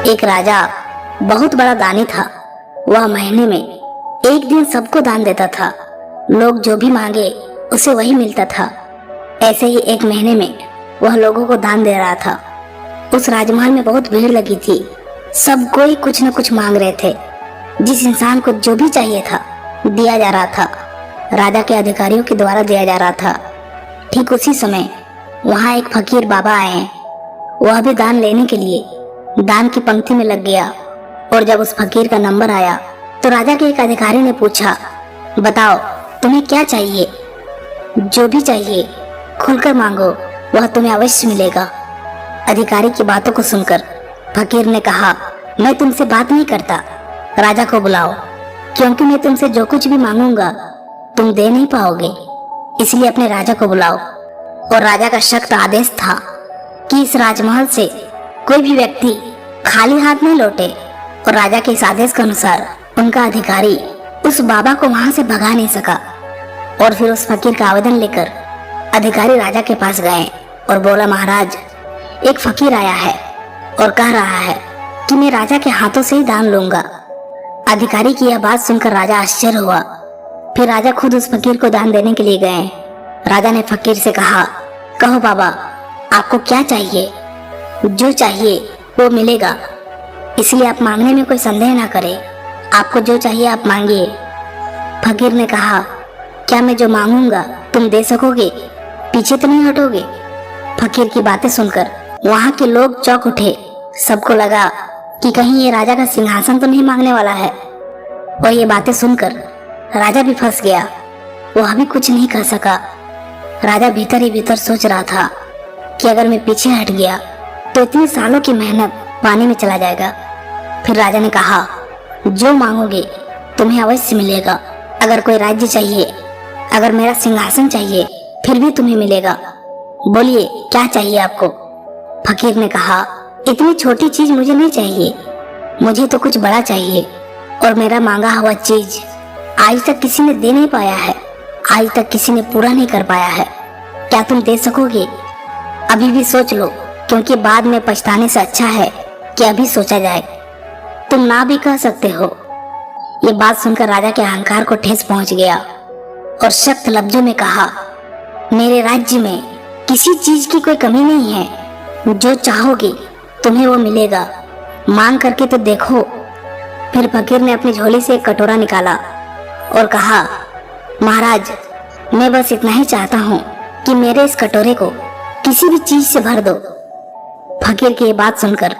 एक राजा बहुत बड़ा दानी था। वह महीने में एक दिन सबको दान देता था। लोग जो भी मांगे उसे वही मिलता था। ऐसे ही एक महीने में वह लोगों को दान दे रहा था। उस राजमहल में बहुत भीड़ लगी थी। सब कोई कुछ न कुछ मांग रहे थे। जिस इंसान को जो भी चाहिए था दिया जा रहा था। राजा के अधिकारियों के द्वारा दिया जा रहा था। ठीक उसी समय वहाँ एक फकीर बाबा आए। वह भी दान लेने के लिए दान की पंक्ति में लग गया। और जब उस फकीर का नंबर आया तो राजा के एक अधिकारी ने पूछा, बताओ तुम्हें क्या चाहिए? जो भी चाहिए खुलकर मांगो, वह तुम्हें अवश्य मिलेगा। अधिकारी की बातों को सुनकर फकीर ने कहा, मैं तुमसे बात नहीं करता, राजा को बुलाओ, क्योंकि मैं तुमसे जो कुछ भी मांगूंगा तुम दे नहीं पाओगे। इसलिए अपने राजा को बुलाओ। और राजा का सख्त आदेश था कि इस राजमहल से कोई भी व्यक्ति खाली हाथ नहीं लौटे। और राजा के इस आदेश के अनुसार उनका अधिकारी उस बाबा को वहां से भगा नहीं सका। और फिर उस फकीर का आवेदन लेकर अधिकारी राजा के पास गए और बोला, महाराज, एक फकीर आया है और कह रहा है कि मैं राजा के हाथों से ही दान लूंगा। अधिकारी की यह बात सुनकर राजा आश्चर्य हुआ। फिर राजा खुद उस फकीर को दान देने के लिए गए। राजा ने फकीर से कहा, कहो बाबा, आपको क्या चाहिए? जो चाहिए वो मिलेगा, इसलिए आप मांगने में कोई संदेह ना करें। आपको जो चाहिए आप मांगिए। फकीर ने कहा, क्या मैं जो मांगूंगा तुम दे सकोगे? पीछे तो नहीं हटोगे? फकीर की बातें सुनकर वहां के लोग चौंक उठे। सबको लगा कि कहीं ये राजा का सिंहासन तो नहीं मांगने वाला है। और ये बातें सुनकर राजा भी फंस गया। वह भी कुछ नहीं कर सका। राजा भीतर ही भीतर सोच रहा था कि अगर मैं पीछे हट गया तो इतने सालों की मेहनत पानी में चला जाएगा। फिर राजा ने कहा, जो मांगोगे तुम्हें अवश्य मिलेगा। अगर कोई राज्य चाहिए, अगर मेरा सिंहासन चाहिए, फिर भी तुम्हें मिलेगा। बोलिए, क्या चाहिए आपको? फकीर ने कहा, इतनी छोटी चीज मुझे नहीं चाहिए, मुझे तो कुछ बड़ा चाहिए। और मेरा मांगा हुआ चीज आज तक किसी ने दे नहीं पाया है, आज तक किसी ने पूरा नहीं कर पाया है। क्या तुम दे सकोगे? अभी भी सोच लो, क्योंकि बाद में पछताने से अच्छा है कि अभी सोचा जाए। तुम ना भी कह सकते हो। ये बात सुनकर राजा के अहंकार को ठेस पहुंच गया और सख्त लफ्जों में कहा, मेरे राज्य में किसी चीज की कोई कमी नहीं है। जो चाहोगे तुम्हें वो मिलेगा। मांग करके तो देखो। फिर फकीर ने अपनी झोली से एक कटोरा निकाला और कहा, महाराज, मैं बस इतना ही चाहता हूँ कि मेरे इस कटोरे को किसी भी चीज से भर दो। फकीर की ये बात सुनकर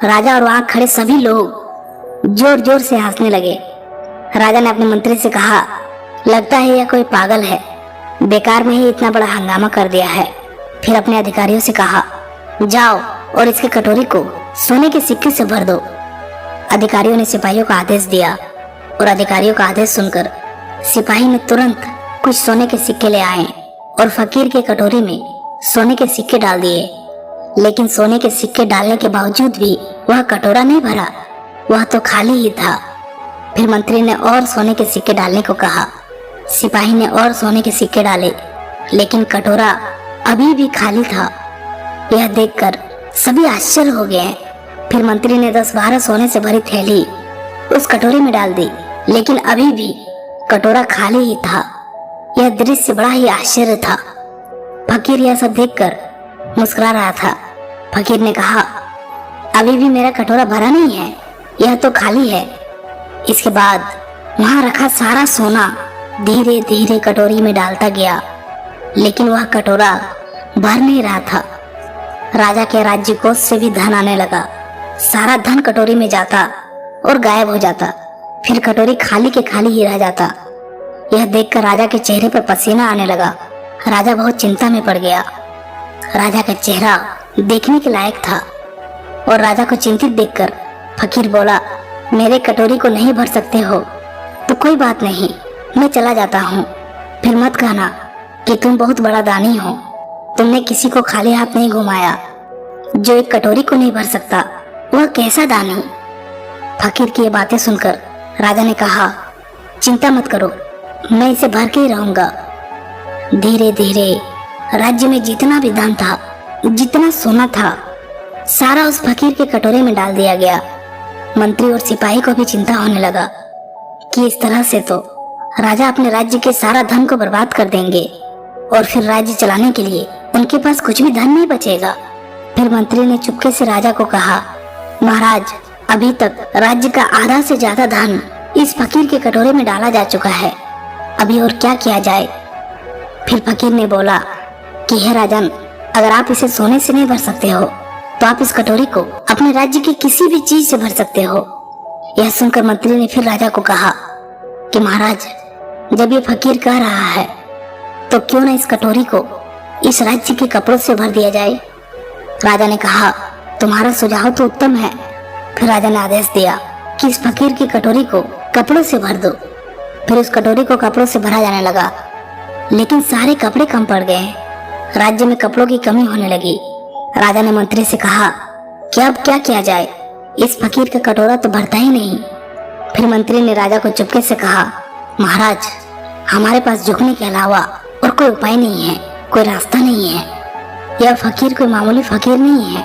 राजा और वहां खड़े सभी लोग जोर जोर से हंसने लगे। राजा ने अपने मंत्री से कहा, लगता है यह कोई पागल है, बेकार में ही इतना बड़ा हंगामा कर दिया है। फिर अपने अधिकारियों से कहा, जाओ और इसके कटोरे को सोने के सिक्के से भर दो। अधिकारियों ने सिपाहियों का आदेश दिया और अधिकारियों का आदेश सुनकर सिपाही ने तुरंत कुछ सोने के सिक्के ले आए और फकीर के कटोरे में सोने के सिक्के डाल दिए। लेकिन सोने के सिक्के डालने के बावजूद भी वह कटोरा नहीं भरा, वह तो खाली ही था। फिर मंत्री ने और सोने के सिक्के डालने को कहा। सिपाही ने और सोने के सिक्के डाले, लेकिन कटोरा अभी भी खाली था। यह देखकर सभी आश्चर्य हो गए। फिर मंत्री ने 10-12 सोने से भरी थैली उस कटोरे में डाल दी, लेकिन अभी भी कटोरा खाली ही था। यह दृश्य बड़ा ही आश्चर्य था। फकीर यह सब देखकर मुस्कुरा रहा था। फकीर ने कहा, अभी भी मेरा कटोरा भरा नहीं है, यह तो खाली है। इसके बाद वहां रखा सारा सोना धीरे धीरे कटोरी में डालता गया, लेकिन वह कटोरा भर नहीं रहा था। राजा के राज्य कोष से भी धन आने लगा। सारा धन कटोरी में जाता और गायब हो जाता। फिर कटोरी खाली के खाली ही रह जाता। यह देखकर राजा के चेहरे पर पसीना आने लगा। राजा बहुत चिंता में पड़ गया। राजा का चेहरा देखने के लायक था। और राजा को चिंतित देखकर फकीर बोला, मेरे कटोरी को नहीं भर सकते हो तो कोई बात नहीं, मैं चला जाता हूँ। फिर मत कहना कि तुम बहुत बड़ा दानी हो। तुमने किसी को खाली हाथ नहीं घुमाया। जो एक कटोरी को नहीं भर सकता वह कैसा दानी? फकीर की ये बातें सुनकर राजा ने कहा, चिंता मत करो, मैं इसे भर के ही रहूंगा। धीरे धीरे राज्य में जितना भी धन था, जितना सोना था, सारा उस फकीर के कटोरे में डाल दिया गया। मंत्री और सिपाही को भी चिंता होने लगा कि इस तरह से तो राजा अपने राज्य के सारा धन को बर्बाद कर देंगे और फिर राज्य चलाने के लिए उनके पास कुछ भी धन नहीं बचेगा। फिर मंत्री ने चुपके से राजा को कहा, महाराज, अभी तक राज्य का आधा से ज्यादा धन इस फकीर के कटोरे में डाला जा चुका है, अभी और क्या किया जाए। फिर फकीर ने बोला कि हे राजन, अगर आप इसे सोने से नहीं भर सकते हो तो आप इस कटोरी को अपने राज्य की किसी भी चीज से भर सकते हो। यह सुनकर मंत्री ने फिर राजा को कहा कि महाराज, जब ये फकीर कह रहा है तो क्यों न इस कटोरी को इस राज्य के कपड़ों से भर दिया जाए। राजा ने कहा, तुम्हारा सुझाव तो उत्तम है। फिर राजा ने आदेश दिया कि इस फकीर की कटोरी को कपड़ों से भर दो। फिर उस कटोरी को कपड़ों से भरा जाने लगा, लेकिन सारे कपड़े कम पड़ गए। राज्य में कपड़ों की कमी होने लगी। राजा ने मंत्री से कहा कि अब क्या किया जाए, इस फकीर का कटोरा तो भरता ही नहीं। फिर मंत्री ने राजा को चुपके से कहा, महाराज, हमारे पास झुकने के अलावा और कोई उपाय नहीं है, कोई रास्ता नहीं है। यह फकीर कोई मामूली फकीर नहीं है,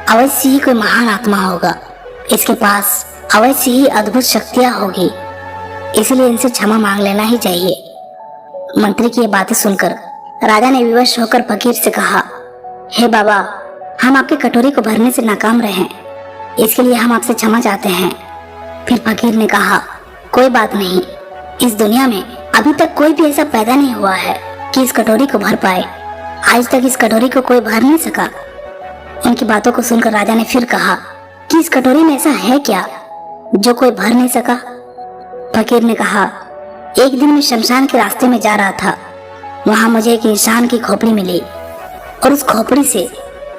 अवश्य ही कोई महान आत्मा होगा। इसके पास अवश्य ही अद्भुत शक्तियां होगी, इसलिए इनसे क्षमा मांग लेना ही चाहिए। मंत्री की ये बातें सुनकर राजा ने विवश होकर फकीर से कहा, हे बाबा, हम आपके कटोरी को भरने से नाकाम रहे हैं, इसके लिए हम आपसे क्षमा चाहते हैं। फिर फकीर ने कहा, कोई बात नहीं, इस दुनिया में अभी तक कोई भी ऐसा पैदा नहीं हुआ है कि इस कटोरी को भर पाए। आज तक इस कटोरी को कोई भर नहीं सका। उनकी बातों को सुनकर राजा ने फिर कहा कि इस कटोरी में ऐसा है क्या जो कोई भर नहीं सका। फकीर ने कहा, एक दिन मैं शमशान के रास्ते में जा रहा था, वहां मुझे एक इंसान की खोपड़ी मिली और उस खोपड़ी से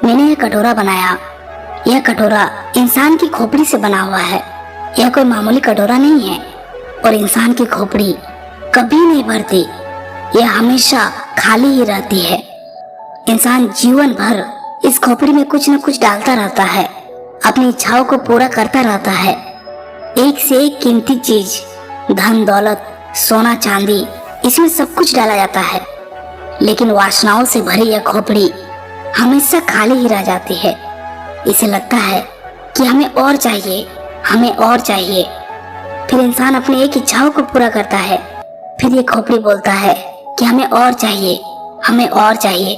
मैंने यह कटोरा बनाया। यह कटोरा इंसान की खोपड़ी से बना हुआ है, यह कोई मामूली कटोरा नहीं है और इंसान की खोपड़ी कभी नहीं भरती, यह हमेशा खाली ही रहती है। इंसान जीवन भर इस खोपड़ी में कुछ न कुछ डालता रहता है, अपनी इच्छाओं को पूरा करता रहता है। एक से एक कीमती चीज, धन दौलत, सोना चांदी, इसमें सब कुछ डाला जाता है, लेकिन वासनाओं से भरी यह खोपड़ी हमेशा खाली ही रह जाती है। इसे लगता है कि हमें और चाहिए, हमें और चाहिए। फिर इंसान अपनी एक इच्छाओं को पूरा करता है, फिर ये खोपड़ी बोलता है कि हमें और चाहिए, हमें और चाहिए।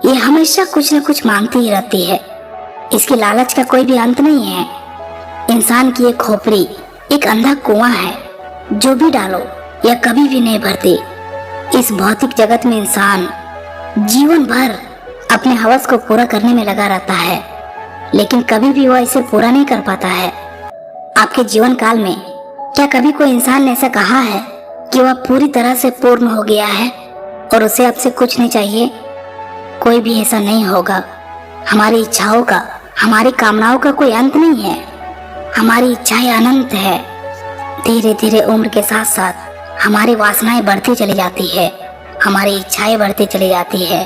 ये हमेशा कुछ न कुछ मांगती ही रहती है, इसके लालच का कोई भी अंत नहीं है। इंसान की ये खोपड़ी एक अंधा कुआं है, जो भी डालो यह कभी भी नहीं भरती। इस भौतिक जगत में इंसान जीवन भर अपने हवस को पूरा करने में लगा रहता है, लेकिन कभी भी वह इसे पूरा नहीं कर पाता है। आपके जीवन काल में क्या कभी कोई इंसान ने ऐसा कहा है कि वह पूरी तरह से पूर्ण हो गया है और उसे अब से कुछ नहीं चाहिए? कोई भी ऐसा नहीं होगा। हमारी इच्छाओं का, हमारी कामनाओं का कोई अंत नहीं है। हमारी इच्छाएं अनंत है। धीरे धीरे उम्र के साथ साथ हमारी वासनाएं बढ़ती चली जाती है, हमारी इच्छाएं बढ़ती चली जाती है।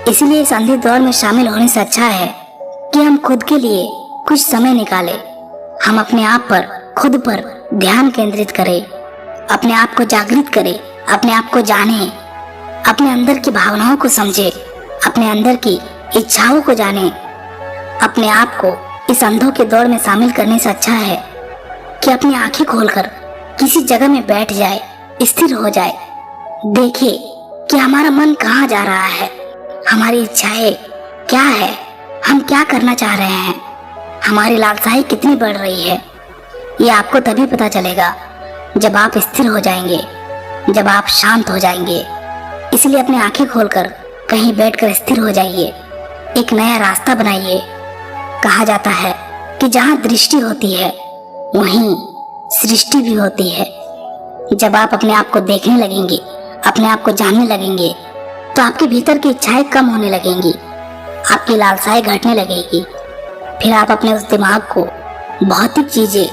इसलिए इस अंधे दौर में शामिल होने से अच्छा है कि हम खुद के लिए कुछ समय निकालें। हम अपने आप पर, खुद पर ध्यान केंद्रित करें, अपने आप को जागृत करें, अपने आप को जानें, अपने अंदर की भावनाओं को समझें, अपने अंदर की इच्छाओं को जानें। अपने आप को इस अंधों के दौड़ में शामिल करने से अच्छा है कि अपनी आंखें खोलकर किसी जगह में बैठ जाए, स्थिर हो जाए, देखे कि हमारा मन कहाँ जा रहा है, हमारी इच्छाएं क्या है, हम क्या करना चाह रहे हैं, हमारी लालसाएं कितनी बढ़ रही है। ये आपको तभी पता चलेगा जब आप स्थिर हो जाएंगे, जब आप शांत हो जाएंगे। इसलिए अपनी आंखें खोलकर कहीं बैठकर स्थिर हो जाइए, एक नया रास्ता बनाइए। कहा जाता है कि जहाँ दृष्टि होती है वहीं सृष्टि भी होती है। जब आप अपने आप को देखने लगेंगे, अपने आप को जानने लगेंगे, तो आपके भीतर की इच्छाएं कम होने लगेंगी, आपकी लालसाएं घटने लगेगी। फिर आप अपने उस दिमाग को भौतिक चीजें,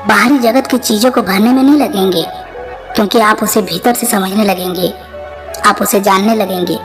बाहरी जगत की चीजों को भरने में नहीं लगेंगे, क्योंकि आप उसे भीतर से समझने लगेंगे, आप उसे जानने लगेंगे।